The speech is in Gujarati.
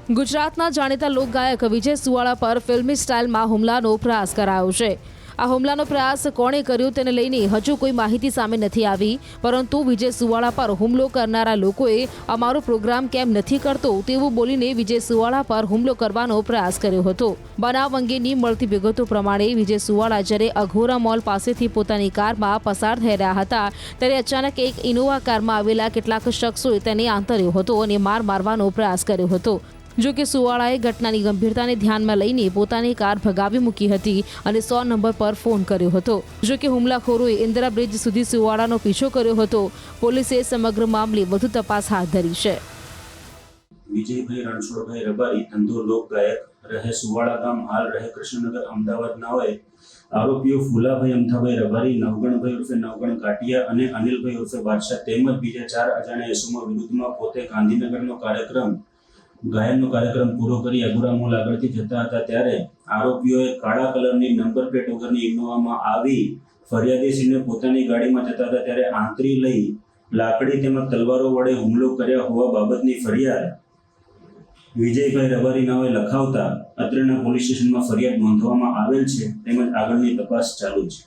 ગુજરાતના જાણીતા લોકગાયક વિજય સુવાળા પર ફિલ્મી સ્ટાઇલમાં હુમલાનો પ્રયાસ કરાયો છે। આ હુમલાનો પ્રયાસ કોણે કર્યો તેને લઈને હજુ કોઈ માહિતી સામે નથી આવી, પરંતુ વિજય સુવાળા પર હુમલો કરનારા લોકોએ અમારો પ્રોગ્રામ કેમ નથી કરતો તેવું બોલીને વિજય સુવાળા પર હુમલો કરવાનો પ્રયાસ કર્યો હતો। બનાવ અંગેની મળતી વિગતો પ્રમાણે વિજય સુવાળા જ્યારે અઘોરા મોલ પાસેથી પોતાની કારમાં પસાર થઈ રહ્યા હતા ત્યારે અચાનક એક ઇનોવા કારમાં આવેલા કેટલાક શખ્સોએ તેને આંતર્યો હતો અને માર મારવાનો પ્રયાસ કર્યો હતો। જો કે સુવાળાએ ઘટનાની ગંભીરતાને ધ્યાનમાં લઈને પોતાની કાર ભગાવી મૂકી હતી અને 100 નંબર પર ફોન કર્યો હતો। જો કે હુમલાખોરોએ ઇન્દિરા બ્રિજ સુધી સુવાળાનો પીછો કર્યો હતો। પોલીસે સમગ્ર મામલે વધુ તપાસ હાથ ધરી છે। વિજયભાઈ રણછોડભાઈ રબારી ધંધો લોકગાયક રહે સુવાળા ગામ હાલ રહે કૃષ્ણનગર અમદાવાદ ના હોય। આરોપીઓ ફુલાભાઈ અમથાભાઈ રબારી, નવગણભાઈ ઉર્ફે નવગણ કાટિયા અને અનિલભાઈ ઉર્ફે બાદશાહ તેમજ બીજા 4 અજાણ્યા ઇસમો વિરુદ્ધમાં પોતે ગાંધીનગરનો ગાયનનો કાર્યક્રમ પૂરો કરી અઘોરા મોલ આગળથી જતા હતા ત્યારે આરોપીઓએ કાળા કલરની નંબર પ્લેટ વગરની ઇનોવામાં આવી ફરિયાદીને પોતાની ગાડીમાં જતા હતા ત્યારે આંતરી લઈ લાકડી તેમજ તલવારો વડે હુમલો કર્યા હોવા બાબતની ફરિયાદ વિજયભાઈ રબારી નામે લખાવતા અત્રેના પોલીસ સ્ટેશનમાં ફરિયાદ નોંધવામાં આવેલ છે તેમજ આગળની તપાસ ચાલુ છે।